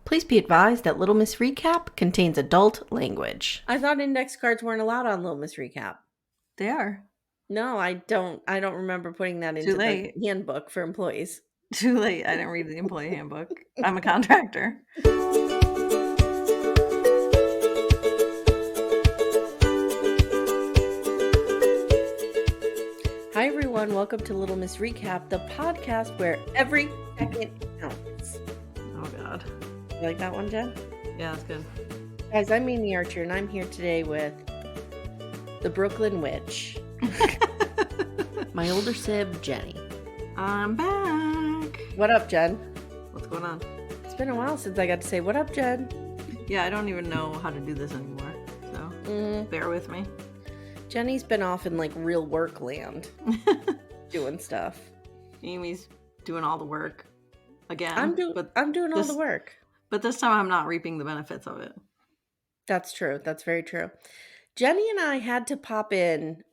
Please be advised that Little Miss Recap contains adult language. I thought index cards weren't allowed on Little Miss Recap. They are. No, I don't remember putting that into the handbook for employees. Too late. I didn't read the employee handbook. I'm a contractor. Hi, everyone. Welcome to Little Miss Recap, the podcast where every second counts. Oh, God. You like that one, Jen? Yeah, that's good. Guys, I'm Amy Archer, and I'm here today with the Brooklyn Witch. My older sib, Jennie. I'm back. What up, Jen? What's going on? It's been a while since I got to say, what up, Jen? Yeah, I don't even know how to do this anymore, so bear with me. Jennie's been off in, like, real work land doing stuff. Amy's doing all the work again. I'm doing all the work. But this time I'm not reaping the benefits of it. That's true. That's very true. Jennie and I had to pop in.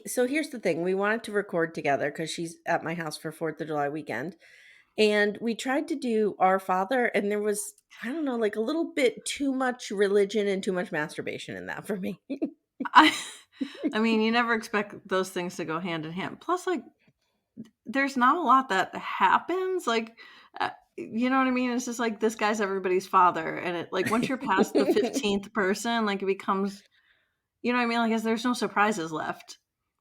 So here's the thing. We wanted to record together because she's at my house for 4th of July weekend. And we tried to do Our Father, and there was, I don't know, like a little bit too much religion and too much masturbation in that for me. I mean, you never expect those things to go hand in hand. Plus, like, there's not a lot that happens. Like, you know what I mean? It's just like, this guy's everybody's father. And it, like, once you're past the 15th person, like, it becomes, you know what I mean? Like, there's no surprises left.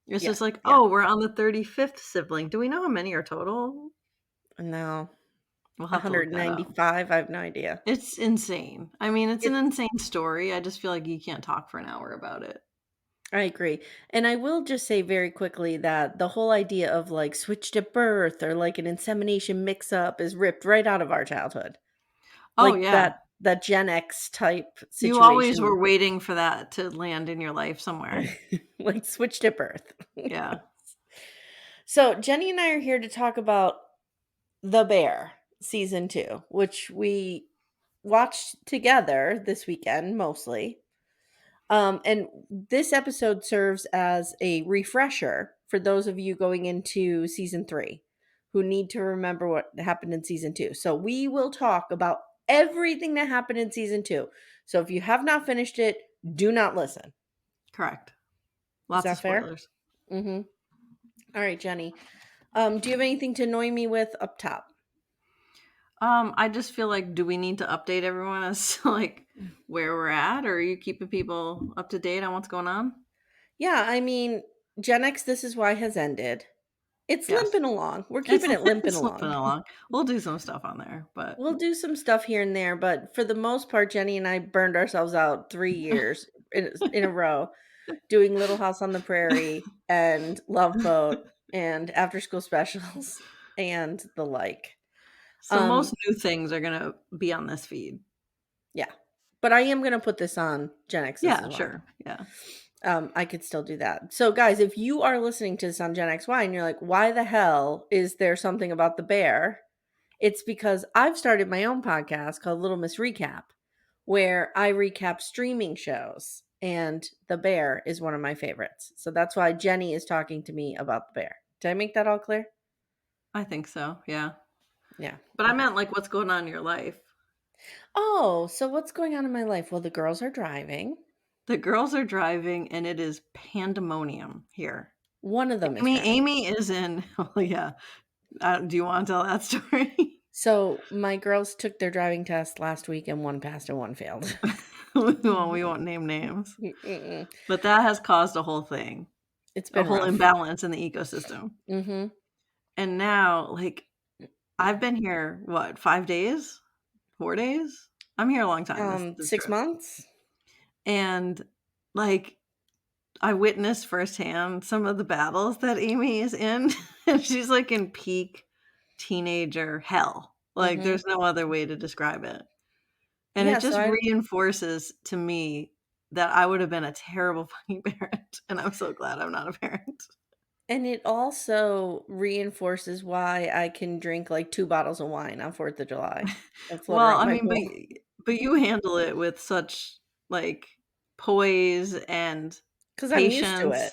It's just like, oh, we're on the 35th sibling. Do we know how many are total? No. We'll have 195. I have no idea. It's insane. I mean, it's an insane story. I just feel like you can't talk for an hour about it. I agree. And I will just say very quickly that the whole idea of like switched at birth or like an insemination mix up is ripped right out of our childhood. Oh, like yeah. That Gen X type situation. You always were waiting for that to land in your life somewhere. Like switched at birth. Yeah. So Jennie and I are here to talk about The Bear season 2, which we watched together this weekend mostly. And this episode serves as a refresher for those of you going into season 3 who need to remember what happened in season 2. So we will talk about everything that happened in season 2. So if you have not finished it, do not listen. Correct. Lots of spoilers. Fair? Mm-hmm. All right, Jennie. Do you have anything to annoy me with up top? I just feel like, do we need to update everyone as to like where we're at, or are you keeping people up to date on what's going on? Yeah, I mean, Gen X, This Is Why has ended. It's limping along. We're keeping it limping along. We'll do some stuff on there, but we'll do some stuff here and there. But for the most part, Jennie and I burned ourselves out 3 years in a row doing Little House on the Prairie and Love Boat and After School Specials and the like. So most new things are going to be on this feed. Yeah. But I am going to put this on Gen X. Yeah, sure. Yeah. I could still do that. So guys, if you are listening to this on Gen XY and you're like, why the hell is there something about the bear? It's because I've started my own podcast called Little Miss Recap, where I recap streaming shows, and The Bear is one of my favorites. So that's why Jennie is talking to me about The Bear. Did I make that all clear? I think so, yeah. Yeah. But I meant like what's going on in your life. Oh, so what's going on in my life? Well, the girls are driving. The girls are driving, and it is pandemonium here. One of them Amy is in, oh yeah. Do you want to tell that story? So my girls took their driving test last week, and one passed and one failed. Well, we won't name names. But that has caused a whole thing. It's been a whole imbalance in the ecosystem. Mm-hmm. And now, like, I've been here, 5 days? 4 days? I'm here a long time. 6 months? And, like, I witnessed firsthand some of the battles that Amy is in. And she's, like, in peak teenager hell. Like, there's no other way to describe it. And it just reinforces to me that I would have been a terrible fucking parent. And I'm so glad I'm not a parent. And it also reinforces why I can drink like 2 bottles of wine on 4th of July. Well, I mean, but you handle it with such like poise and because I'm used to it.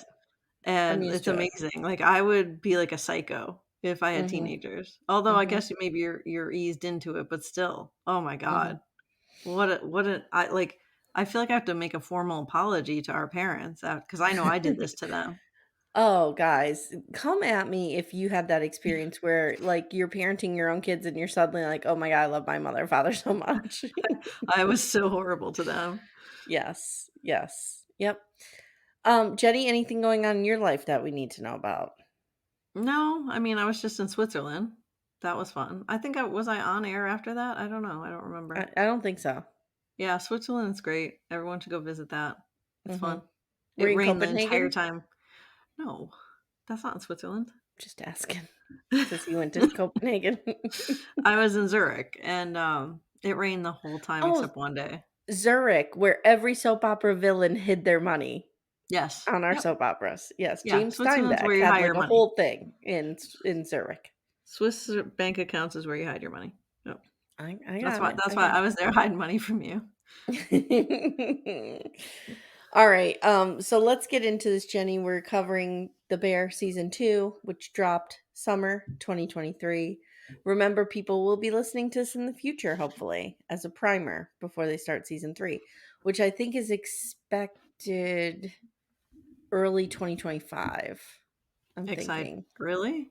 And it's amazing. Like, I would be like a psycho if I had Mhm. teenagers. Although I Mhm. guess maybe you're eased into it, but still. Oh my Mhm. god. What a I like, I feel like I have to make a formal apology to our parents, because I know I did this to them. Oh, guys, come at me if you had that experience where, like, you're parenting your own kids and you're suddenly like, "Oh my god, I love my mother and father so much." I was so horrible to them. Yes, yes, yep. Jenny, anything going on in your life that we need to know about? No, I mean, I was just in Switzerland. That was fun. I on air after that? I don't know, I don't remember. I don't think so. Yeah, Switzerland's great. Everyone should go visit that. It's Mhm. fun. Were It you in rained the entire Copenhagen? time. No, that's not in Switzerland. Just asking, since you went to Copenhagen. I was in Zurich, and, it rained the whole time Oh, except one day. Zurich, where every soap opera villain hid their money Yes. on our Yep. soap operas. Yes, Yeah, James Switzerland's Steinbeck where you had, hide like, your a money. whole thing in Zurich. Swiss bank accounts is where you hide your money. Yep. I That's got why it, that's I why got I was there hiding money from you. it. Alright, so let's get into this, Jenny. We're covering The Bear season 2, which dropped summer 2023. Remember, people will be listening to this in the future, hopefully, as a primer before they start season 3, which I think is expected early 2025, I'm Excite thinking. Really?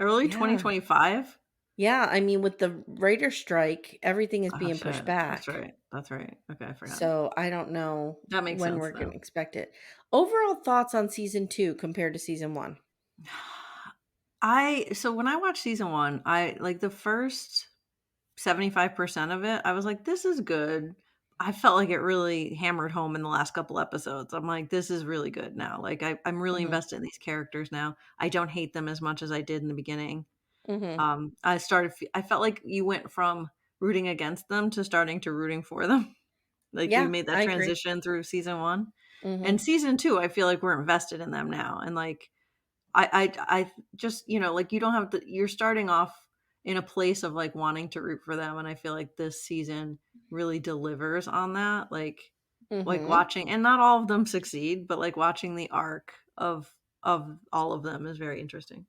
Early Yeah. 2025? Yeah, I mean, with the writer strike, everything is Oh, being pushed shit. That's back. right. That's right. Okay, I forgot. So I don't know That makes when sense, we're gonna though. expect it. Overall thoughts on season 2 compared to season 1? So when I watched season 1, I like the first 75% of it, I was like, "This is good." I felt like it really hammered home in the last couple episodes. I'm like, "This is really good now." Like, I'm really Mhm. invested in these characters now. I don't hate them as much as I did in the beginning. Mhm. I felt like you went from rooting against them to starting to rooting for them. Like, you Yeah, made that I agree. transition through season 1. And Mhm. season 2, I feel like we're invested in them now, and, like, I just, like, you don't have to you're starting off in a place of, like, wanting to root for them, and I feel like this season really delivers on that, like, Mhm. watching, and not all of them succeed, but, like, watching the arc of all of them is very interesting.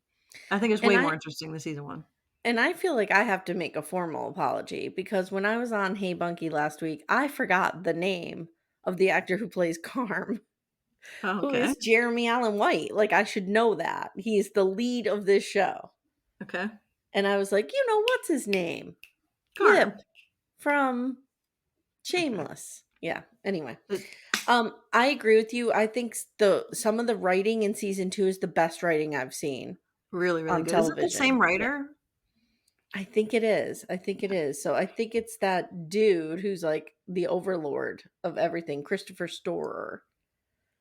I think it's And way I more interesting than season 1. and I feel like I have to make a formal apology because when I was on Hey Bunky last week, I forgot the name of the actor who plays Carm, Oh, who okay. is Jeremy Allen White. Like, I should know that. He's the lead of this show. Okay. And I was like, what's his name? Yip Carm. from Okay. Shameless. Yeah. Anyway, It I agree with you. I think the some of the writing in season 2 is the best writing I've seen really, really on good. Is it the television. same Yeah. writer? I think it is. I think it is. So I think it's that dude who's like the overlord of everything. Christopher Storer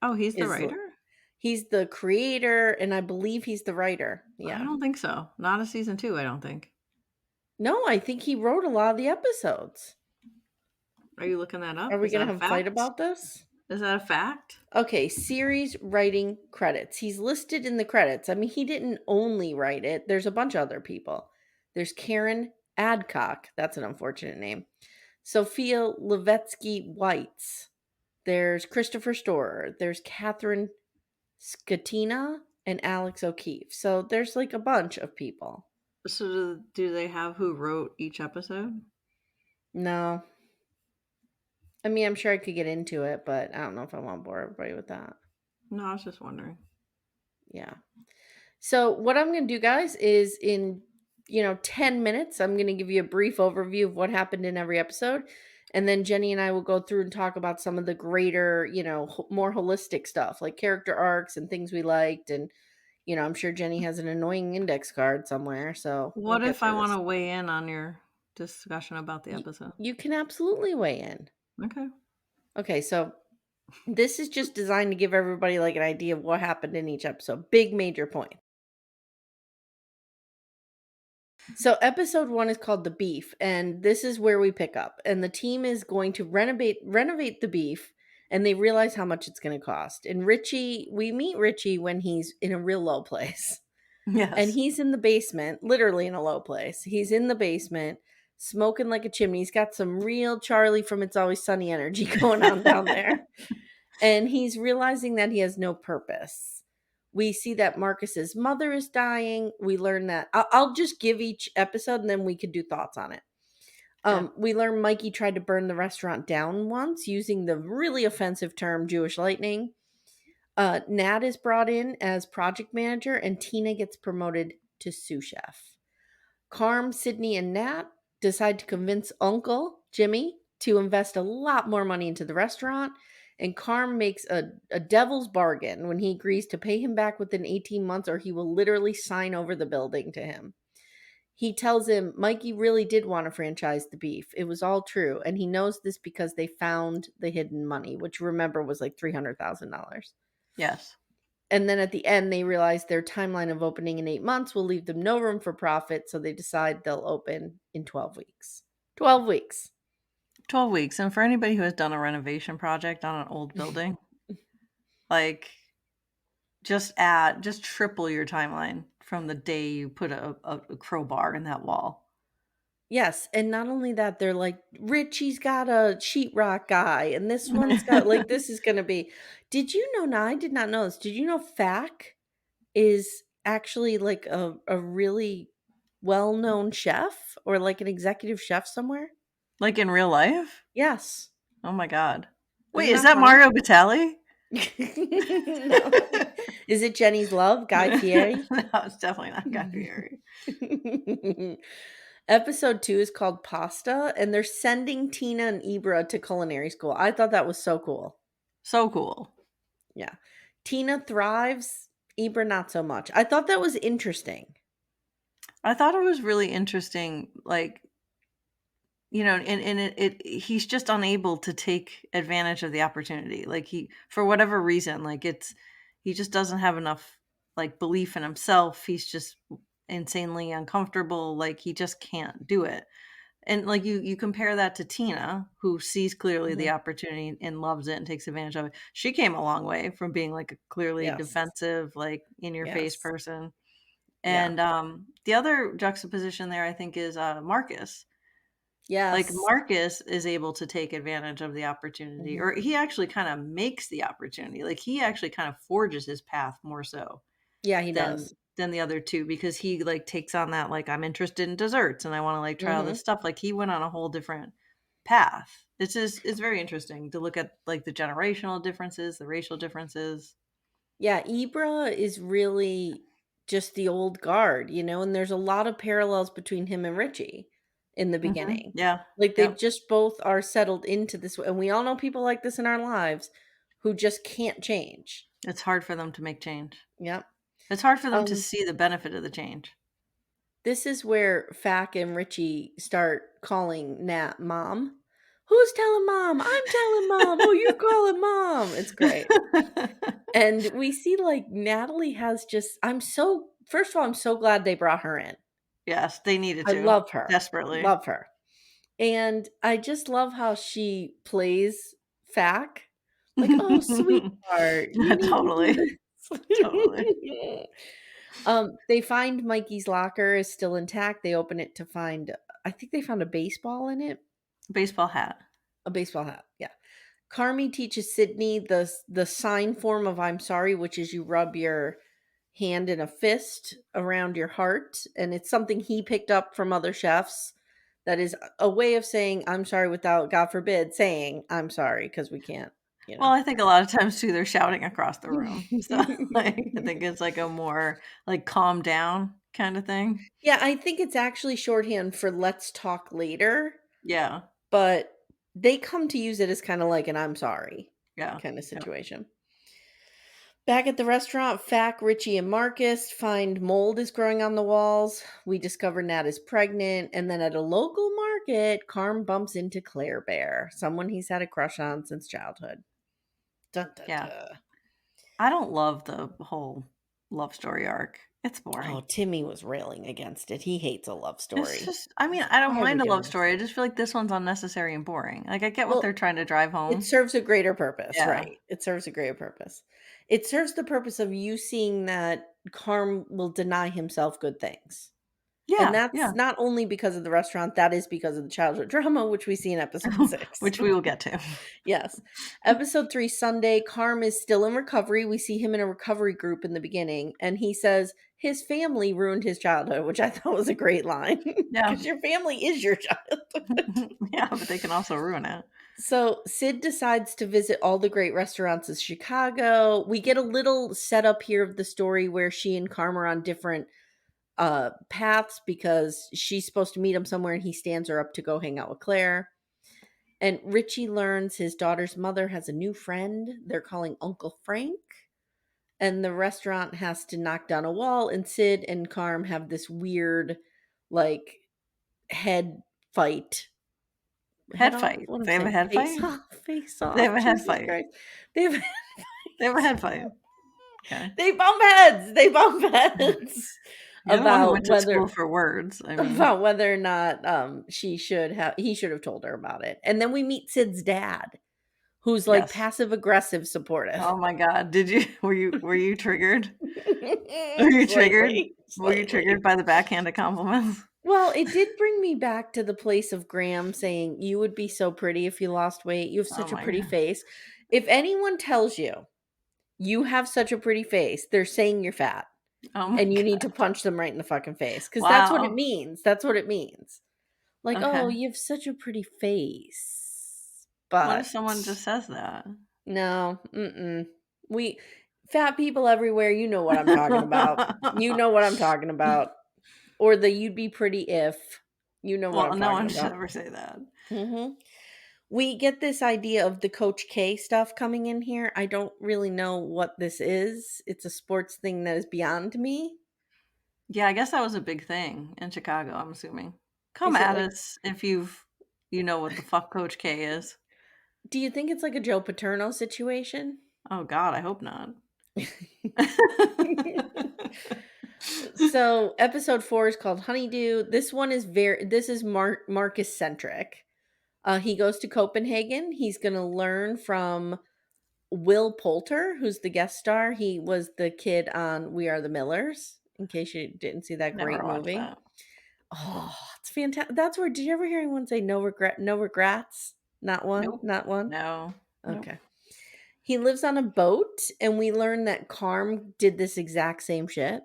Oh, he's the is writer? he's the creator and I believe he's the writer. I Yeah. don't think so. Not a season 2, I don't think. No, I think he wrote a lot of the episodes. Are you looking that Are up? we Is going to that a have a fight fact? about this? Is that a fact? Okay, series writing credits. He's listed in the credits. I mean, he didn't only write it. There's a bunch of other people. There's Karen Adcock. That's an unfortunate name. Sophia Levetsky Whites. There's Christopher Storer. There's Catherine Skatina and Alex O'Keefe. So there's like a bunch of people. So do they have who wrote each episode? No. I mean, I'm sure I could get into it, but I don't know if I want to bore everybody with that. No, I was just wondering. Yeah. So what I'm going to do, guys, is in 10 minutes, I'm going to give you a brief overview of what happened in every episode. And then Jenny and I will go through and talk about some of the greater, more holistic stuff like character arcs and things we liked. And, I'm sure Jenny has an annoying index card somewhere. So we'll What get if I through want this. to weigh in on your discussion about the episode? You can absolutely weigh in. Okay. Okay. So this is just designed to give everybody like an idea of what happened in each episode. Big major point. So episode 1 is called The Beef, and this is where we pick up. And the team is going to renovate the beef, and they realize how much it's going to cost. And we meet Richie when he's in a real low place. And Yes. he's in the basement, literally in a low place. He's in the basement, smoking like a chimney. He's got some real Charlie from It's Always Sunny energy going on down there. And he's realizing that he has no purpose. We see that Marcus's mother is dying. We learn that I'll just give each episode and then we could do thoughts on it. Okay. We learn Mikey tried to burn the restaurant down once using the really offensive term Jewish lightning. Nat is brought in as project manager and Tina gets promoted to sous chef. Carm, Sydney, and Nat decide to convince Uncle Jimmy to invest a lot more money into the restaurant. And Carm makes a devil's bargain when he agrees to pay him back within 18 months or he will literally sign over the building to him. He tells him Mikey really did want to franchise the beef. It was all true. And he knows this because they found the hidden money, which remember was like $300,000. Yes. And then at the end, they realize their timeline of opening in 8 months will leave them no room for profit. So they decide they'll open in 12 weeks. 12 weeks. 12 weeks. And for anybody who has done a renovation project on an old building, like just triple your timeline from the day you put a crowbar in that wall. Yes. And not only that, they're like, Richie's got a sheetrock guy, and this one's got, like, this is going to be. Did you know? Now, I did not know this. Did you know Fack is actually like a really well known chef or like an executive chef somewhere? Like in real life? Yes. Oh my God. Wait, Isn't is that that funny? Mario Batali? No. Is it Jenny's love, Guy Fieri? No, it's definitely not Guy Fieri. Episode 2 is called Pasta, and they're sending Tina and Ibra to culinary school. I thought that was so cool. So cool. Yeah. Tina thrives, Ibra not so much. I thought that was interesting. I thought it was really interesting, like, and he's just unable to take advantage of the opportunity. Like for whatever reason, like he just doesn't have enough like belief in himself. He's just insanely uncomfortable. Like he just can't do it. And like you compare that to Tina, who sees clearly the Mhm. opportunity and loves it and takes advantage of it. She came a long way from being like a clearly Yes. defensive, like in your face Yes. person. Yeah. And the other juxtaposition there, I think, is Marcus. Like Yes. Marcus is able to take advantage of the opportunity, Mhm. or he actually kind of makes the opportunity. Like he actually kind of forges his path more so Yeah, he than does. the other two, because he like takes on that, like, I'm interested in desserts and I want to like try all this Mhm. stuff. Like he went on a whole different path. It's very interesting to look at like the generational differences, the racial differences. Yeah, Ibra is really just the old guard, and there's a lot of parallels between him and Richie in the beginning. Yeah. Like they Yep. just both are settled into this, and we all know people like this in our lives who just can't change. It's hard for them to make change. Yep. It's hard for them to Um, see the benefit of the change. this is where Fack and Richie start calling Nat mom. Who's telling mom? I'm telling mom. Oh, you're calling mom. It's great. And we see like Natalie has just first of all, I'm so glad they brought her in. Yes, they needed I to love her. desperately. Love her. And I just love how she plays Fack. Like, "Oh, sweetheart, you need to Totally, totally. do this." They find Mikey's locker is still intact. They open it to find I think they found a baseball in it. Baseball hat. A baseball hat, yeah. Carmi teaches Sydney the sign form of "I'm sorry," which is you rub your hand in a fist around your heart, and it's something he picked up from other chefs. That is a way of saying "I'm sorry" without, God forbid, saying "I'm sorry" because we can't, you Well, know. I think a lot of times too, they're shouting across the room. So, like, I think it's like a more like calm down kind of thing. Yeah, I think it's actually shorthand for "let's talk later," Yeah. but they come to use it as kinda like an "I'm sorry" Yeah. kinda Yeah. situation. Back at the restaurant, Fack, Richie, and Marcus find mold is growing on the walls. We discover Nat is pregnant. And then at a local market, Carm bumps into Claire Bear, someone he's had a crush on since childhood. Dun, dun, Yeah. dun. I don't love the whole love story arc. It's Oh, boring. Timmy was railing against it. He hates a love It's story. just, I mean, I don't Why are we mind a doing love this? story. I just feel like this one's unnecessary and boring. Like, I get what Well, they're trying to drive it home. serves a greater purpose, Yeah. right? It serves a greater purpose. It serves the purpose of you seeing that Carm will deny himself good things. And Yeah, that's yeah. not only because of the restaurant, that is because of the childhood drama, which we see in episode 6. Which we will get to. Yes. Episode 3, Sunday, Carm is still in recovery. We see him in a recovery group in the beginning, and he says his family ruined his childhood, which I thought was a great line Yeah. because your family is your childhood. Yeah, but they can also ruin it. So Sid decides to visit all the great restaurants of Chicago. We get a little setup here of the story where she and Carm are on different paths because she's supposed to meet him somewhere and he stands her up to go hang out with Claire. And Richie learns his daughter's mother has a new friend they're calling Uncle Frank. And the restaurant has to knock down a wall, and Sid and Carm have this weird, like, head fight. Head Head off? fight. What am I They have a saying? head Face fight? off, face They have off. a head Jesus fight. Christ. They have They have a head fight. Okay. they bump heads. They bump heads You're the one who about went to whether school for words. I mean, or not he should have told her about it. And then we meet Sid's dad, who's like yes. passive aggressive supportive. Oh my god. Did you were you triggered? Were you triggered? Were you Slightly. triggered by the backhanded compliments? Well, it did bring me back to the place of Graham saying, "You would be so pretty if you lost weight. You have Oh such a my pretty god. face." If anyone tells you you have such a pretty face, they're saying you're fat Oh my and you need to god. punch them right in the fucking face because that's what it Wow. means. That's what it means. Like, Okay. "Oh, you have such a pretty face." What if But someone just says that? no, we fat people everywhere, you know what I'm talking about. You know what I'm talking about. Or the "you'd be pretty if." You know what Well, I'm no talking one should about. ever say that. Mhm. We get this idea of the Coach K stuff coming in here. I don't really know what this is. It's a sports thing that is beyond me. Yeah, I guess that was a big thing in Chicago, I'm assuming. Come Is it at like us if you know what the fuck Coach K is. do you think it's like a Joe Paterno situation? Oh god, I hope not. So, episode 4 is called Honeydew. This is Marcus centric. He goes to Copenhagen. He's going to learn from Will Poulter, who's the guest star. He was the kid on We Are the Millers, in case you didn't see that great Never watched movie. that. Oh, it's fantastic. That's where did you ever hear anyone say no regrets? Not one, Nope. not one. No. Nope. Okay. He lives on a boat, and we learn that Carm did this exact same shit.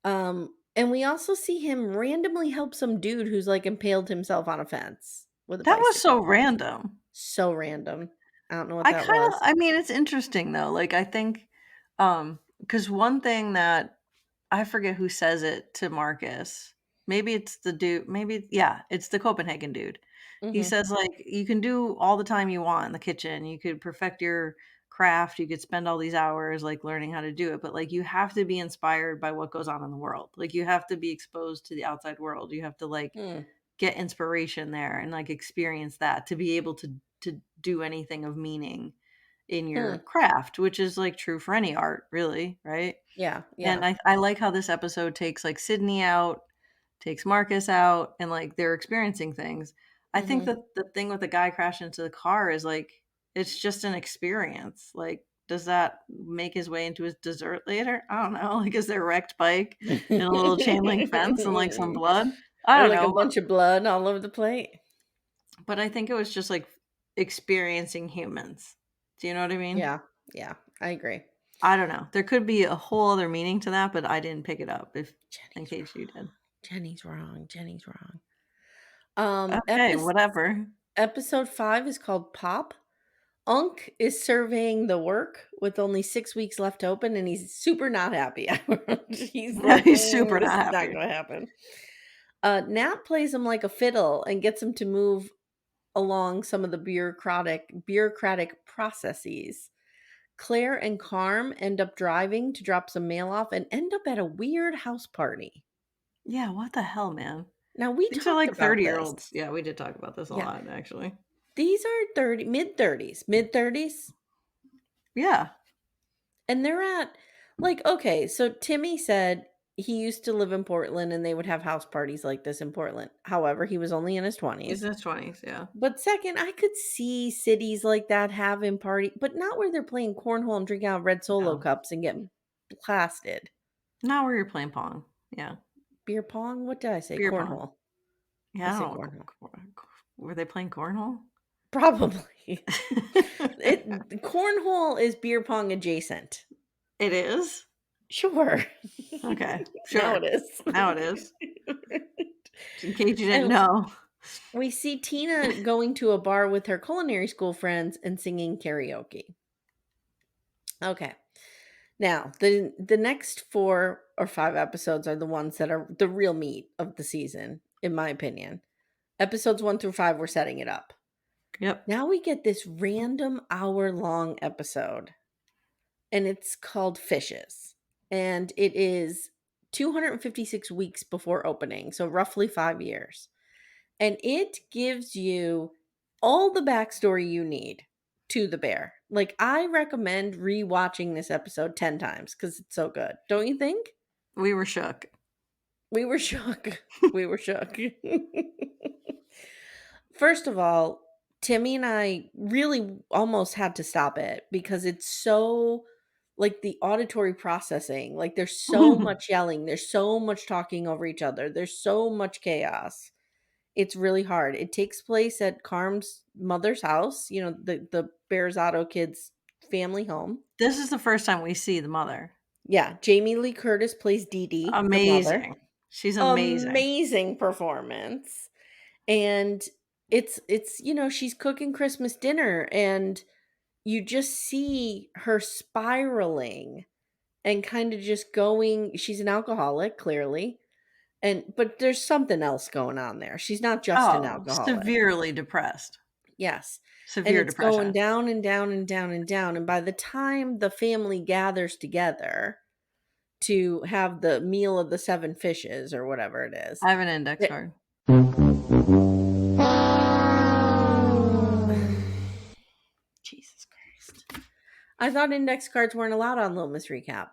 And we also see him randomly help some dude who's like impaled himself on a fence with a That was so bicycle. random. So random. I don't know what that was. I mean, it's interesting though. Like I think because one thing that I forget who says it to Marcus. Maybe it's the dude, maybe yeah, it's the Copenhagen dude. He Mhm. says like you can do all the time you want in the kitchen. You could perfect your craft, you could spend all these hours like learning how to do it, but like you have to be inspired by what goes on in the world. Like you have to be exposed to the outside world. You have to like Mm. get inspiration there and like experience that to be able to do anything of meaning in Hmm. your craft, which is like true for any art, really, right? Yeah, yeah. And I like how this episode takes like Sydney out, takes Marcus out, and like they're experiencing things. I think Mhm. that the thing with the guy crashing into the car is like it's just an experience. Like, does that make his way into his dessert later? I don't know. Like, is there a wrecked bike and a little chain link fence and like some blood? I Or don't like a know. bunch of blood all over the plate. But I think it was just like experiencing humans. Do you know what I mean? Yeah, yeah, I agree. I don't know. There could be a whole other meaning to that, but I didn't pick it up if in Jenny's case you wrong. did. Jenny's wrong. Jenny's wrong. Okay, whatever. Episode 5 is called Pop. Unk is surveying the work with only 6 weeks left open, and he's super not happy. He's like, He's super this not is not happy. going to happen. Nat plays him like a fiddle and gets him to move along some of the bureaucratic processes. Claire and Carm end up driving to drop some mail off and end up at a weird house party. Yeah, what the hell, man? Now we These are talked like about 30-year this. olds. Yeah, we did talk about this a Yeah. lot, actually. These are mid 30s. Yeah. And they're at like okay, so Timmy said he used to live in Portland and they would have house parties like this in Portland. However, he was only in his He's 20s. in his 20s, yeah. But second, I could see cities like that having party, but not where they're playing cornhole and drinking out of red solo No. cups and getting blasted. Not where you're playing Pong. Yeah. Beer pong? What did I say? Beer pong. Cornhole. I Yeah, I said don't cornhole. were they playing cornhole? Probably. Cornhole is beer pong adjacent. It is? Sure. Okay, Now sure. it is. Now it is. Just in case you didn't And know. we see Tina going to a bar with her culinary school friends and singing karaoke. Okay. Now, the next 4 or 5 episodes are the ones that are the real meat of the season, in my opinion. Episodes 1 through 5 we're setting it up. Yep. Now we get this random hour-long episode, and it's called Fishes. And it is 256 weeks before opening, so roughly 5 years. And it gives you all the backstory you need to the bear. Like, I recommend rewatching this episode 10 times because it's so good. Don't you think? We were shook. We were shook. We were shook. First of all, Timmy and I really almost had to stop it because it's so like the auditory processing. Like, there's so much yelling, there's so much talking over each other, there's so much chaos. It's really hard. It takes place at Carm's mother's house, the Bearzado kids' family home. This is the first time we see the mother. Yeah, Jamie Lee Curtis plays Dee Dee, the mother. Amazing. She's amazing. Amazing performance. And she's cooking Christmas dinner and you just see her spiraling and kind of just going. She's an alcoholic, clearly. But there's something else going on there. She's not just an Oh, alcoholic. severely depressed. Yes. And Severe it's going depression. down and down and down and down. And by the time the family gathers together to have the meal of the 7 fishes or whatever it is, I have an index it- card. Jesus Christ. I thought index cards weren't allowed on Little Miss Recap.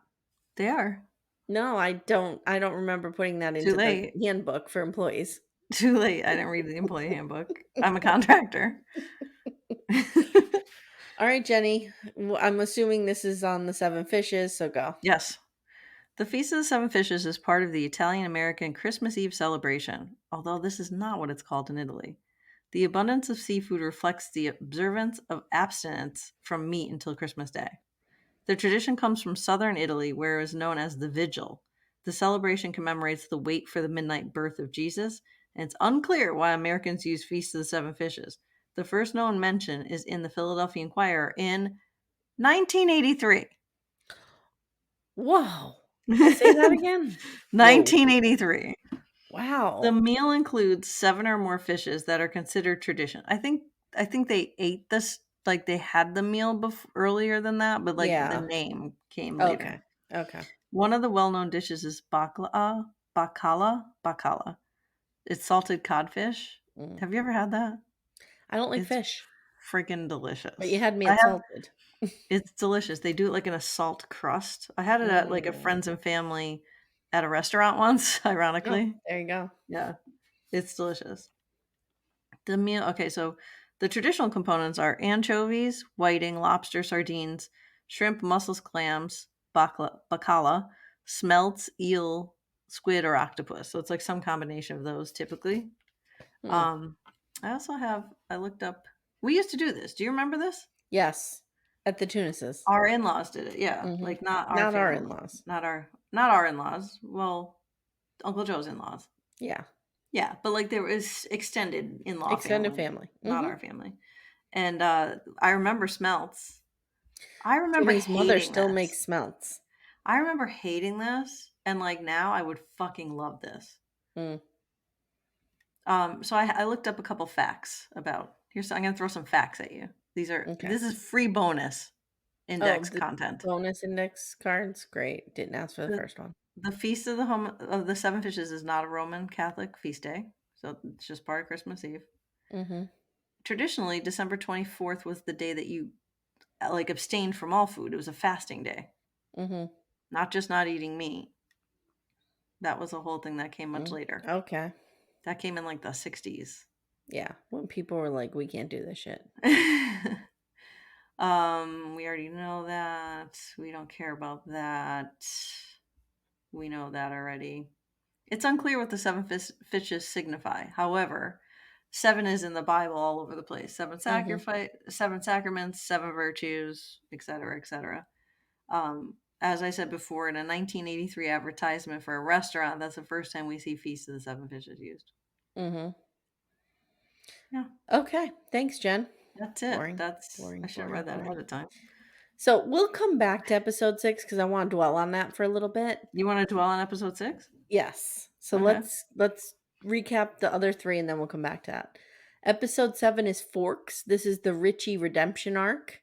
They are. No, I don't remember putting that Too into the late. handbook for employees. Too late. I didn't read the employee handbook. I'm a contractor. All right, Jenny. I'm assuming this is on the 7 fishes, so go. Yes. The Feast of the Seven Fishes is part of the Italian-American Christmas Eve celebration, although this is not what it's called in Italy. The abundance of seafood reflects the observance of abstinence from meat until Christmas Day. The tradition comes from southern Italy, where it is known as the Vigil. The celebration commemorates the wait for the midnight birth of Jesus, and it's unclear why Americans use Feast of the Seven Fishes. The first known mention is in the Philadelphia Inquirer in 1983. Whoa. Say that again? Whoa. 1983. The Wow. meal includes 7 or more fishes that are considered tradition. I think they ate this, like they had the meal earlier than that, but like the Yeah. name came later. Okay. Okay. One of the well-known dishes is bacala. It's salted codfish. Mm. Have you ever had that? I don't like It's fish, freaking but you delicious. had me at salted. It's delicious. They do it like in a salt crust. I had it at like a Mm. friends and family at a restaurant once, Oh, ironically. there you go. Yeah, it's delicious. The meal, okay, so the traditional components are anchovies, whiting, lobster, sardines, shrimp, mussels, clams, bacala, smelts, eel, squid, or octopus. So it's like some combination of those typically. Hmm. Um, I looked up, we used to do this. Do you remember this? Yes. At the Tunis's. Our in-laws did it. Yeah, Hmm. like not our Not our family, in-laws. not our in-laws. Well, Uncle Joe's in-laws. Yeah. Yeah, but like there was extended in-law Extended family, family. not our family. And I remember smelts. I remember Timmy's mother hating still this. makes smelts. I remember hating this, and like now I would fucking love this. Mm. So I looked up a couple facts about. I'm gonna throw some facts at you. Okay. This is free bonus Oh, index the content. bonus index cards? Great. Didn't ask for the The first one. the feast of the Seven Fishes is not a Roman Catholic feast day, so it's just part of Christmas Eve. Mm-hmm. Traditionally, December 24th was the day that you like abstained from all food. It was a fasting day, Mm-hmm. not just not eating meat. That was a whole thing that came much later. Okay. That came in like the 60s. Yeah. When people were like, we can't do this shit. We already know that. We don't care about that. We know that already. It's unclear what the seven fishes signify. However, seven is in the Bible all over the place. Seven Mhm. sacrifice, seven sacraments, seven virtues, etc., etc. As I said before, in a 1983 advertisement for a restaurant, that's the first time we see Feast of the Seven Fishes used. Mhm. Yeah, Okay, thanks, Jen. that's it. Boring, That's I boring, should have boring, read that boring. ahead of time. So we'll come back to episode 6 because I want to dwell on that for a little bit. You want to dwell on episode 6? Yes. So Okay, let's recap the other 3 and then we'll come back to that. Episode 7 is Forks. This is the Richie redemption arc.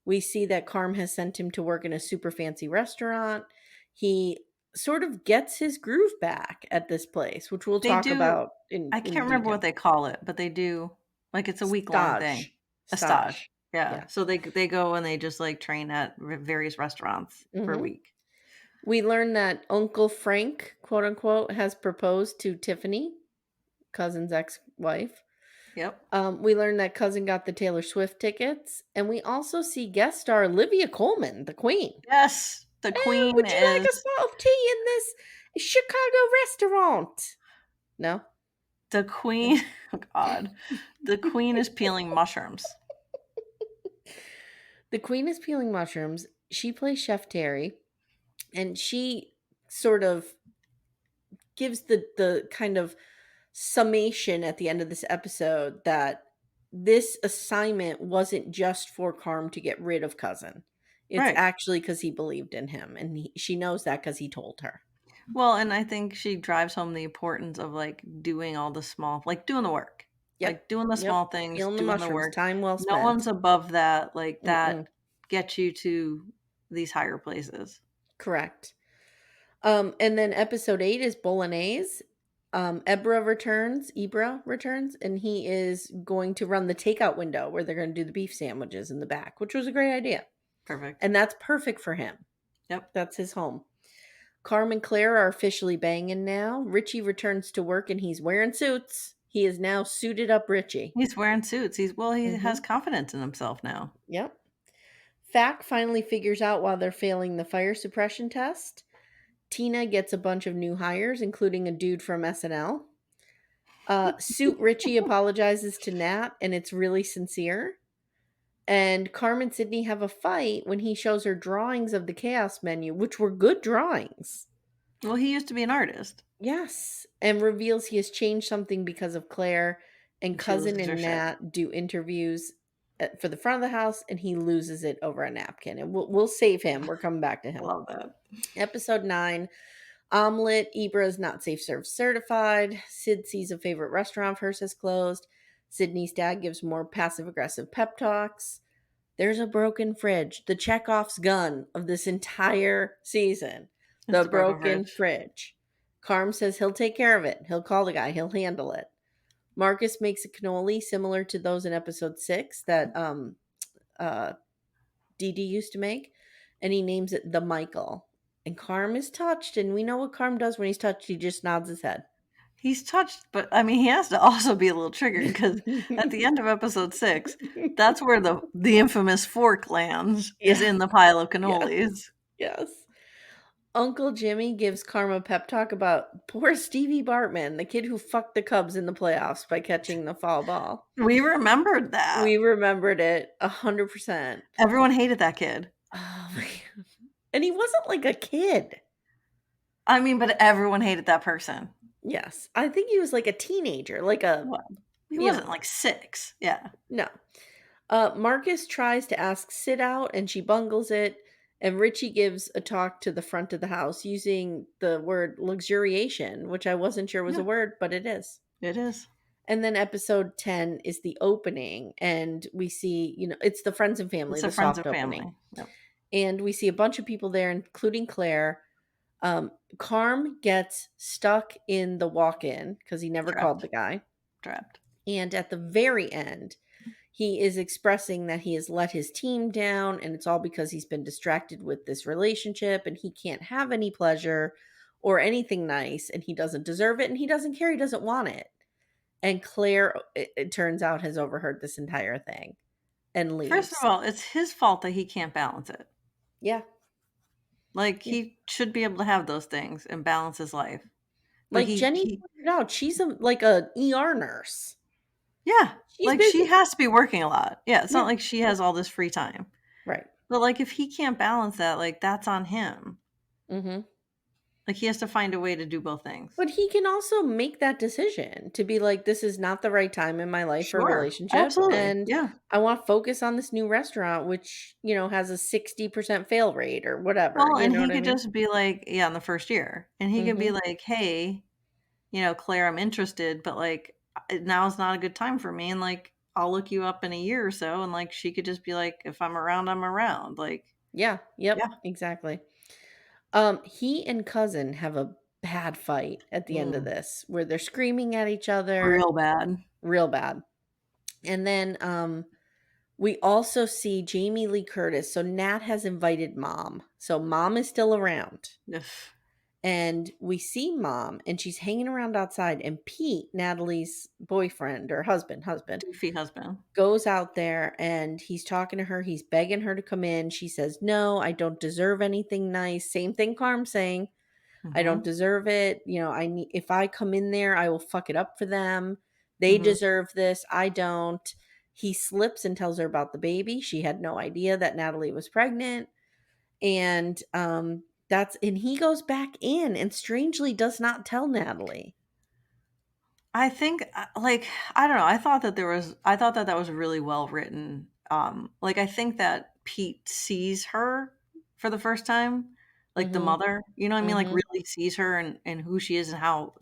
We see that Carm has sent him to work in a super fancy restaurant. He sort of gets his groove back at this place, which we'll they talk do. about I in can't remember what detail. they call it, but they do. Like it's a week long thing, Stage. a stage. Stage. Yeah, Yeah. so they go and they just like train at various restaurants for a Mhm. week. We learn that Uncle Frank, quote unquote, has proposed to Tiffany, cousin's ex-wife. Yep, We learn that cousin got the Taylor Swift tickets, and we also see guest star Olivia Colman, the Queen. yes, the Oh, queen would you like a is spot of tea in this Chicago restaurant? No. the Okay. queen. Oh God, the queen is peeling mushrooms. The Queen is peeling mushrooms. She plays Chef Terry, and she sort of gives the kind of summation at the end of this episode that this assignment wasn't just for Carm to get rid of cousin. It's Right. actually because he believed in him, and she knows that because he told her. Well, and I think she drives home the importance of like doing all the small, like doing the work, Yep, like doing the yep. small things, Peeling the doing the mushrooms, work. time well No spent. one's above that. Like that Mm-mm, gets you to these higher places. correct. And then episode 8 is Bolognese. Ibra returns, and he is going to run the takeout window where they're going to do the beef sandwiches in the back, which was a great idea. Perfect. And that's perfect for him. Yep. That's his home. Carm and Claire are officially banging now. Richie returns to work and he's wearing suits. He is now suited up Richie. He's wearing suits. He has Mm-hmm. confidence in himself now. Yep. Fack finally figures out while they're failing the fire suppression test. Tina gets a bunch of new hires, including a dude from SNL. Suit Richie apologizes to Nat, and it's really sincere. And Carmen and Sydney have a fight when he shows her drawings of the chaos menu, which were good drawings. Well, he used to be an artist. Yes, and reveals he has changed something because of Claire, and She cousin loses her and shit. Nat do interviews for the front of the house, and he loses it over a napkin. And we'll save him. We're coming back to I him. love that. Episode 9, Omelet. Ibra is not safe serve certified. Sid sees a favorite restaurant of hers has closed. Sydney's dad gives more passive aggressive pep talks. There's a broken fridge. The Chekhov's gun of this entire season. It's The the broken broken fridge. fridge. Carm says he'll take care of it. He'll call the guy. He'll handle it. Marcus makes a cannoli similar to those in episode 6 that uh Dee Dee used to make, and he names it the Michael. And Carm is touched, and we know what Carm does when he's touched. He just nods his head. He's touched, but I mean, he has to also be a little triggered because at the end of episode 6, that's where the infamous fork lands, is Yeah. in the pile of Yes. cannolis. Yes. Uncle Jimmy gives Karma a pep talk about poor Stevie Bartman, the kid who fucked the Cubs in the playoffs by catching the foul ball. We remembered We that. remembered it 100%. Everyone hated that kid. Oh my God. And he wasn't like a kid. I mean, but everyone hated that person. Yes. I think he was like a teenager, like a, Well, he you wasn't know, like 6. Yeah. no. Marcus tries to ask Sid out and she bungles it. And Richie gives a talk to the front of the house using the word luxuriation, which I wasn't sure was a Yeah, word, but it is. it is. And then episode 10 is the opening. And we see, it's the friends and family, It's a the friends soft and opening. family. Yep. And we see a bunch of people there, including Claire. Carm gets stuck in the walk in because he never called Trapped. the guy. Trapped. And at the very end, he is expressing that he has let his team down and it's all because he's been distracted with this relationship and he can't have any pleasure or anything nice and he doesn't deserve it and he doesn't care, he doesn't want it. And Claire, it turns out, has overheard this entire thing and First of leaves. all, it's his fault that he can't balance it. Yeah. Like, Yeah. he should be able to have those things and balance his life. Like, Like Jenny he pointed out, she's like a ER nurse. Yeah, She's like, she busy. has to be working a lot. Yeah, it's not Yeah. like she has all this free time. Right. But, like, if he can't balance that, like, that's on him. Mhm. Like, he has to find a way to do both things. But he can also make that decision to be like, "This is not the right time in my life for a Sure. relationship, Absolutely. and Yeah. I wanna focus on this new restaurant," which, has a 60% fail rate or whatever, Well, you and know he what I could mean? just be like yeah, in the first year, and he could be Mhm. like, "Hey, Claire, I'm interested, but, like, now is not a good time for me, and, like, I'll look you up in a year or so," and, like, she could just be like, "If I'm around, I'm around." Like, Yeah, yep, yeah. exactly. He and cousin have a bad fight at the end of Mm. this where they're screaming at each other Real bad. real bad. And then, we also see Jamie Lee Curtis. So Nat has invited mom. So mom is still around. Ugh. And we see mom and she's hanging around outside. And Pete, Natalie's boyfriend or husband, Doofy husband. goes out there and he's talking to her. He's begging her to come in. She says, "No, I don't deserve anything nice." Same thing Carm's saying. I don't Mhm. deserve it. I need if I come in there, I will fuck it up for them. They Mhm. deserve this. I don't. He slips and tells her about the baby. She had no idea that Natalie was pregnant. And and he goes back in and strangely does not tell Natalie. I think, like, I don't know, I thought that that was really well written. Like, I think that Pete sees her for the first time, like, the Mhm. mother, you know what I mean? Like, Mhm. really sees her and who she is and how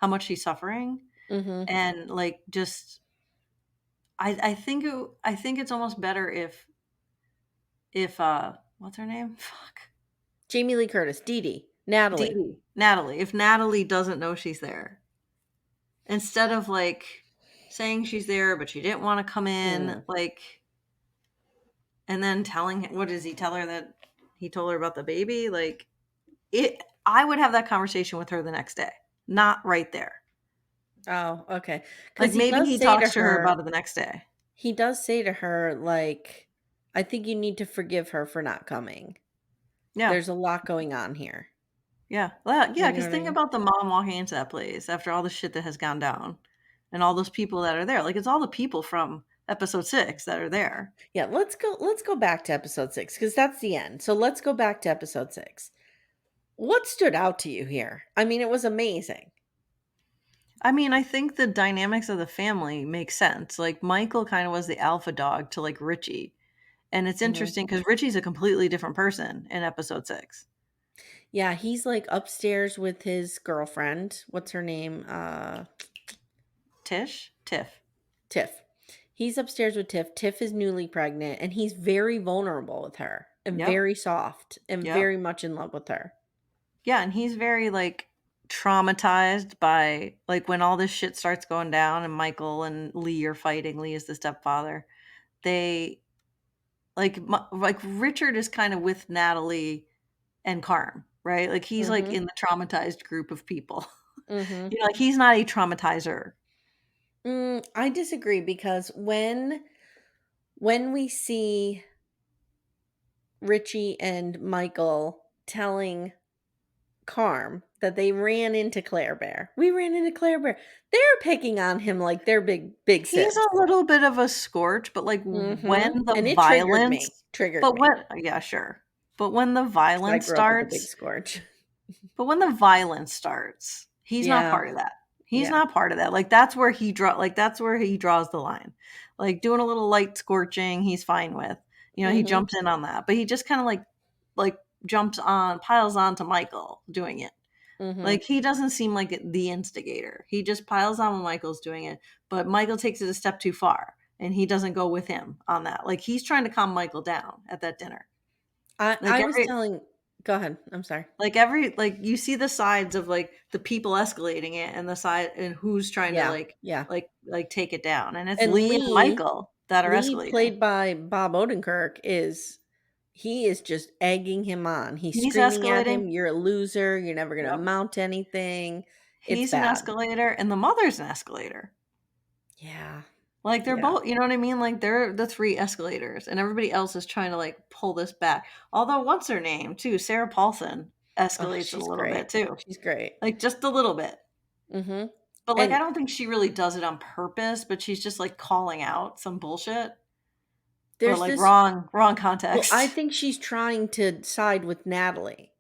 much she's suffering, Mhm. and, like, just I think it's almost better if what's her name? Fuck. Jamie Lee Curtis, Dee Dee, Natalie. Dee Natalie. If Natalie doesn't know she's there, instead of, like, saying she's there, but she didn't wanna come in, Mm. like, and then telling what does he tell her that he told her about the baby? Like, I would have that conversation with her the next day, not right there. Oh, okay. Like, Because maybe he talks to her about it the next day. he does say to her, like, "I think you need to forgive her for not coming. Yeah. There's a lot going on here." Yeah. Well, yeah, You know because what I think mean? about the mom walking into that place after all the shit that has gone down and all those people that are there. Like, it's all the people from episode 6 that are there. Yeah, let's go back to episode 6 because that's the end. So let's go back to episode 6. What stood out to you here? I mean, it was amazing. I mean, I think the dynamics of the family make sense. Like, Michael kinda was the alpha dog to, like, Richie, and it's Mhm. interesting because Richie's a completely different person in episode 6. Yeah, he's, like, upstairs with his girlfriend. What's her name? Tish? Tiff. Tiff. He's upstairs with Tiff. Tiff is newly pregnant, and he's very vulnerable with her and Yep, very soft and yep. very much in love with her. Yeah, and he's very, like, traumatized by like, when all this shit starts going down and Michael and Lee are fighting, Lee is the stepfather, they like, Richard is kinda with Natalie and Carm, right? Like, he's, like, Mhm. in the traumatized group of people. Mhm. Like, he's not a traumatizer. I disagree because when we see Richie and Michael telling Carm that they ran into Claire Bear. We ran into Claire Bear. They're picking on him like they're big He's sis. a little bit of a scorch, but, like, when Mhm. the And it triggered me. violence Triggered but me when yeah, sure. But when the 'cause I violence grew up with a big starts scorch. but when the violence starts, he's not Yeah. part of that. He's Yeah. not part of that. That's where he draws the line. Like, doing a little light scorching, he's fine with. He Mhm. jumps in on that, but he just kinda, like, piles on to Michael doing it. Mhm. Like, he doesn't seem like the instigator. He just piles on when Michael's doing it, but Michael takes it a step too far, and he doesn't go with him on that. Like, he's trying to calm Michael down at that dinner. Like, I was telling Go ahead. I'm sorry. you see the sides of, like, the people escalating it and the side and who's trying to, Yeah. Yeah. take it down, and it's And Lee and Michael that are Lee escalating. played by Bob Odenkirk he is just egging him on. He's He's screaming at escalating. him, "You're a loser. You're never gonna Yep. amount to anything." It's He's an bad. escalator, and the mother's an escalator. Yeah. Like, they're Yeah. both you know what I mean? Like, they're the 3 escalators, and everybody else is trying to, like, pull this back. Although, what's her name, too? Sarah Paulson. Oh, escalates it a she's little great. bit too. She's great. Like, just a little bit. Mhm. But, like, I And don't think she really does it on purpose, but she's just, like, calling out some bullshit, but, there's like, this wrong well, I context. think she's trying to side with Natalie.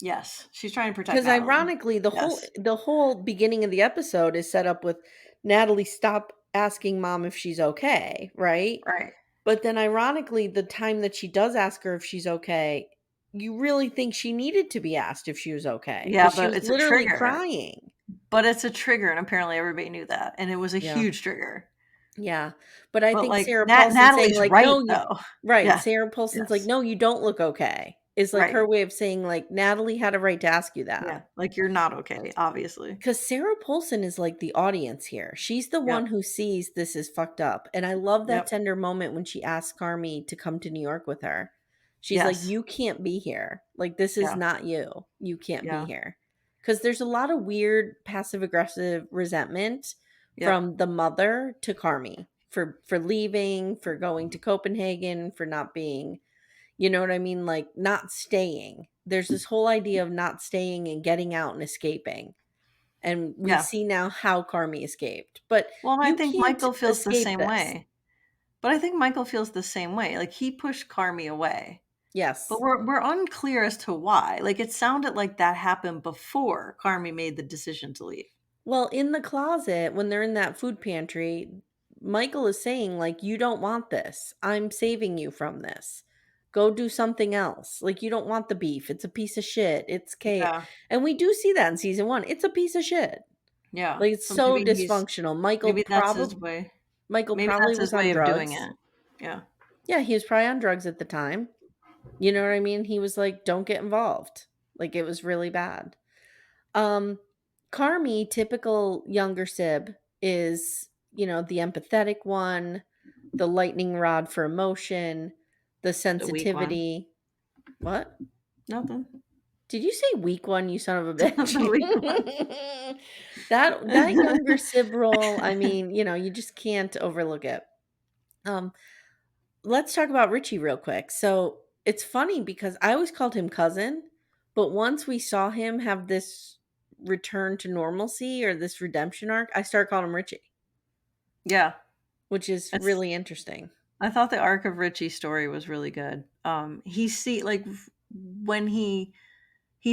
Yes, she's trying to protect 'Cause Natalie. ironically, Yes. the whole beginning of the episode is set up with Natalie stop asking mom if she's okay, right? Right. But then ironically, the time that she does ask her if she's okay, you really think she needed to be asked if she was okay Yeah, because she but was it's a literally trigger. crying. But it's a trigger, and apparently everybody knew that, and it was a Yeah. huge trigger. Yeah, but I But, think like, Sarah Paulson saying Natalie's like, right, "No, you." though. Right, Yeah. Sarah Paulson's like, Yes. "No, you don't look okay," is like Right. her way of saying like, "Natalie had a right to ask you that." Yeah. Like, you're not okay, obviously. Because Sarah Paulson is like the audience here. She's the one Yep. who sees this is fucked up, and I love that Yep. tender moment when she asks Carmy to come to New York with her. She's like, Yes. "You can't be here. Like, this is Yeah. not you. You can't be Yeah. here." Because there's a lot of weird passive aggressive resentment Yep. from the mother to Carmy for leaving, for going to Copenhagen, for not being, you know what I mean? Like, not staying. There's this whole idea of not staying and getting out and escaping, and we Yeah. see now how Carmy escaped. But Well, and I you think can't Michael feels the escape same this. way. But I think Michael feels the same way. Like, he pushed Carmy away, but Yes. we're unclear as to why. Like, it sounded like that happened before Carmy made the decision to leave. Well, in the closet, when they're in that food pantry, Michael is saying, like, "You don't want this. I'm saving you from this. Go do something else. Like, you don't want the beef. It's a piece of shit. It's chaos." Yeah. And we do see that in season 1. It's a piece of shit. Yeah. Like, it's So so maybe dysfunctional. that's his way. Michael Maybe probably that's his was on way of doing drugs. it. Yeah. Yeah, he was probably on drugs at the time. You know what I mean? He was like, "Don't get involved." Like, it was really bad. Um, Carmy, typical younger sib, is, the empathetic one, the lightning rod for emotion, the The weak one. sensitivity. What? Nothing. Did you say weak one, you son of a bitch? The weak one. That younger sib role, I mean, you just can't overlook it. Um, let's talk about Richie real quick. So it's funny because I always called him cousin, but once we saw him have this return to normalcy or this redemption arc, I started calling him Richie, Yeah. which is It's really interesting. I thought the arc of Richie's story was really good. He see like when he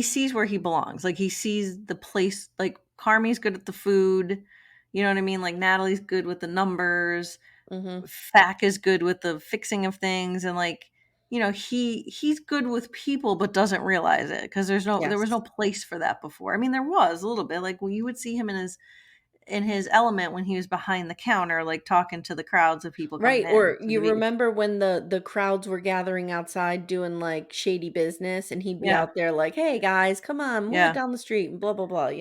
sees where he belongs. Like, he sees the place, like, Carmi's good at the food, you know what I mean? Like, Natalie's good with the numbers, Hmm. Fack is good with the fixing of things, and, like, he's good with people but doesn't realize it because there was Yes. no place for that before. I mean, there was a little bit, like, well, you would see him in his element when he was behind the counter, like, talking to the crowds of people coming Right. in Or to the you beef. remember when the crowds were gathering outside doing like shady business and he'd be Yeah, out there like, "Hey guys, come on, move it yeah. down the street," and blah blah blah.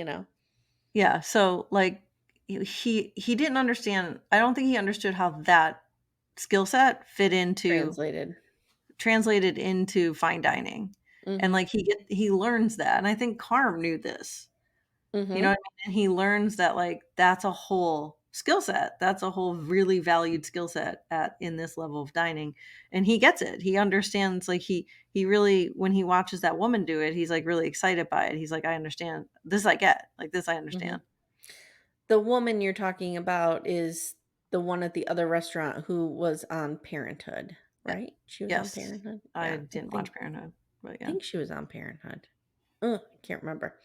Yeah, so, like, he didn't understand. I don't think he understood how that skill set fit into Translated. translated into fine dining, and, Mhm. like, he learns that, and I think Carm knew this, you know Mhm. what I mean? And he learns that, like, that's a whole skill set, that's a whole really valued skill set at in this level of dining, and he gets it, he understands, like, he really when he watches that woman do it, he's, like, really excited by it, he's like, "I understand. This I get. Like, this I Mhm. understand." The woman you're talking about is the one at the other restaurant who was on Parenthood, Yeah. right? She was on Yes. Parenthood? I Yeah, I didn't watch think Parenthood, but I yeah. think she was on Parenthood. Ugh, I can't remember.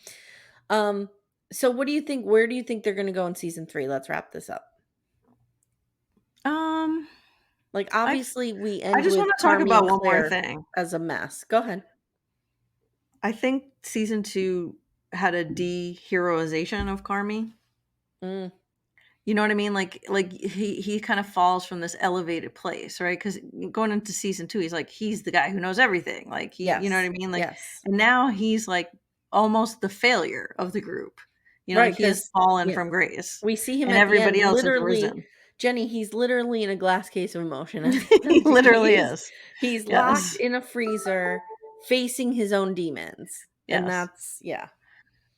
Um, so what do you think where do you think they're gonna go in season 3? Let's wrap this up. Um, Like, I obviously, we I end just with wanna talk Carmy about and one more Claire thing. as a mess. Go ahead. I think season 2 had a de-heroization of Carmy. Mm, You know what I mean? Like, he kind of falls from this elevated place, right? Because going into season 2, he's like, he's the guy who knows everything. Like, you know what I yes. mean? Like, Yes. and now he's, like, almost the failure of the group. Like, Right. he has Because fallen yeah, from grace, we see him and at the end everybody else has literally risen. Jenny, he's literally in a glass case of emotion at the He end. literally is. He's locked Yes. in a freezer facing his own demons, and Yes. that's yeah.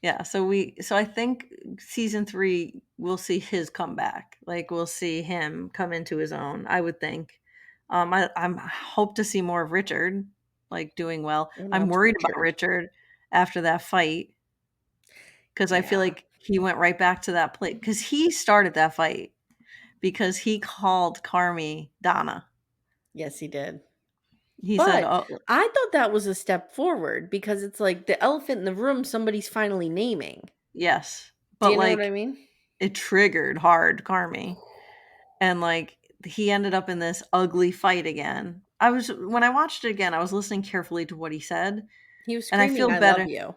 Yeah, so I think season 3 we'll see his comeback. Like, we'll see him come into his own, I would think. I hope to see more of Richard, like, doing well. Oh, I'm not worried about Richard. Richard. after that fight, because I feel Yeah. like he went right back to that place because he started that fight because he called Carmi Donna. Yes, he did. He said, But "Oh, I thought that was a step forward because it's like the elephant in the room somebody's finally naming. yes," Do but you know what I like mean? it triggered hard Carmi, and like he ended up in this ugly fight again. When I watched it again, I was listening carefully to what he said, He was and I screaming, feel "I love better. you."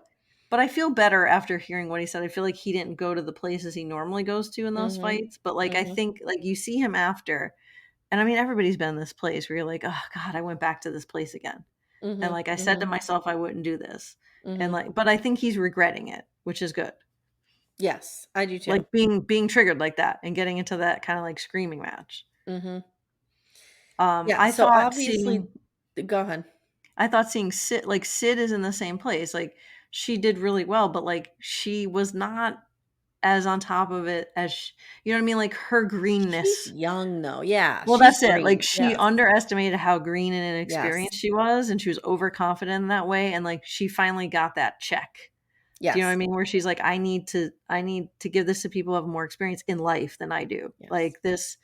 But I feel better after hearing what he said. I feel like he didn't go to the places he normally goes to in those Mhm. fights, but, like, I Mhm. think, like, you see him after, and I mean, everybody's been in this place where you're like, "Oh god, I went back to this place again." And, Mhm. like, I said to Mhm. myself I wouldn't do this. And, Mhm. like, but I think he's regretting it, which is good. Yes, I do too. Like, being triggered like that and getting into that kinda, like, screaming match. Mhm. Um, Yeah, I so thought obviously seeing go ahead. I thought seeing Sid is in the same place, like, she did really well, but, like, she was not as on top of it as you know what I mean? Like, her She's greenness. young though. Yeah, Well, she's that's it, like, green. she Yes. underestimated how green and Yes. inexperienced she was, and she was overconfident in that way, and, like, she finally got that check. Do you know what I Yes. mean? Where she's like, "I need to give this to people who have more experience in life than I do. Yes. Like, this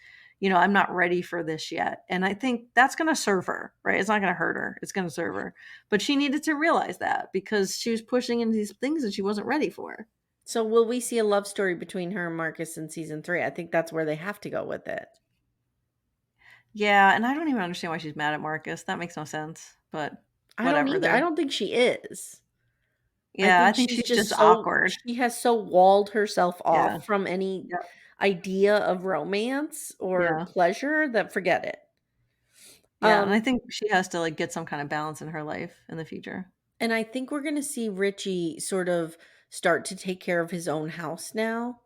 I'm not ready for this yet." And I think that's gonna serve her, right? It's not gonna hurt her, it's gonna serve her. But she needed to realize that because she was pushing into these things that she wasn't ready for. So will we see a love story between her and Marcus in season 3? I think that's where they have to go with it. Yeah, and I don't even understand why she's mad at Marcus. That makes no sense, but I don't whatever. either. I There, don't think she is. I yeah, I think think she's she's just just so awkward. she has so walled herself Yeah. off from any Yep. idea of romance or Yeah. pleasure that forget it. Yeah, and I Um, think she has to, like, get some kind of balance in her life in the future. and I think we're gonna see Richie sort of start to take care of his own house now,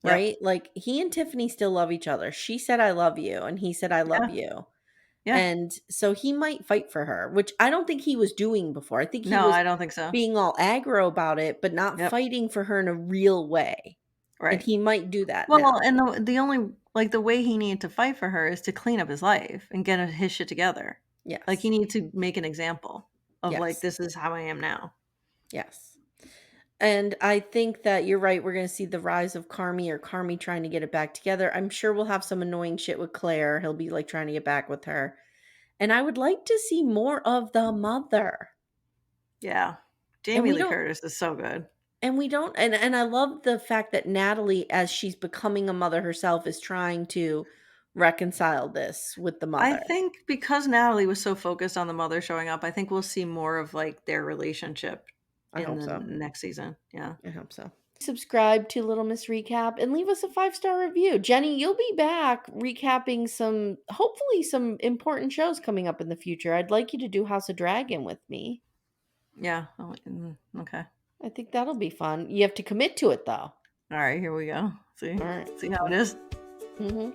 Yep. right? Like he and Tiffany still love each other. She said I love you and he said I love Yeah. you. Yeah. And so he might fight for her, which I don't think he was doing before. I think he No, was I don't think so. being all aggro about it, but not Yep. fighting for her in a real way. And Right. he might do that Well, now. and the only like, the way he needed to fight for her is to clean up his life and get his shit together. Like, he Yes. needed to make an example of, like, Yes. "This is how I am now." Yes. And I think that you're right. We're going to see the rise of Carmi or Carmi trying to get it back together. I'm sure we'll have some annoying shit with Claire. He'll be like trying to get back with her. And I would like to see more of the mother. Yeah. And Jamie we Lee don't Curtis is so good. and I love the fact that Natalie, as she's becoming a mother herself, is trying to reconcile this with the I mother. think because Natalie was so focused on the mother showing up, I think we'll see more of, like, their relationship I in hope the so. next season. Yeah. I hope so. Subscribe to Little Miss Recap and leave us a 5-star review. Jenny, you'll be back recapping some, hopefully, some important shows coming up in the future. I'd like you to do House of Dragon with me. Yeah. Oh, okay. I think that'll be fun. You have to commit to it, though. Alright, here we go. See? All right. See how it is? Mm-hmm.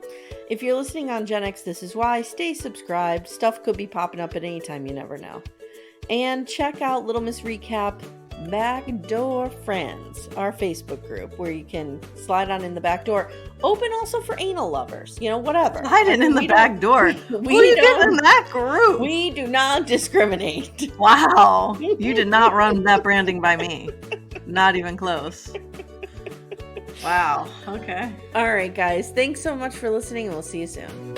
If you're listening on Gen X, this is why. Stay subscribed. Stuff could be popping up at any time. You never know. And check out Little Miss Recap Backdoor Friends, our Facebook group, where you can slide on in the back door. Open also for anal lovers, whatever. Hiding in the we back don't, door. Who are we you getting in don't, that group? we do not discriminate. Wow. You did not run that branding by me. Not even close. Wow. Okay. All right, guys. Thanks so much for listening, and we'll see you soon.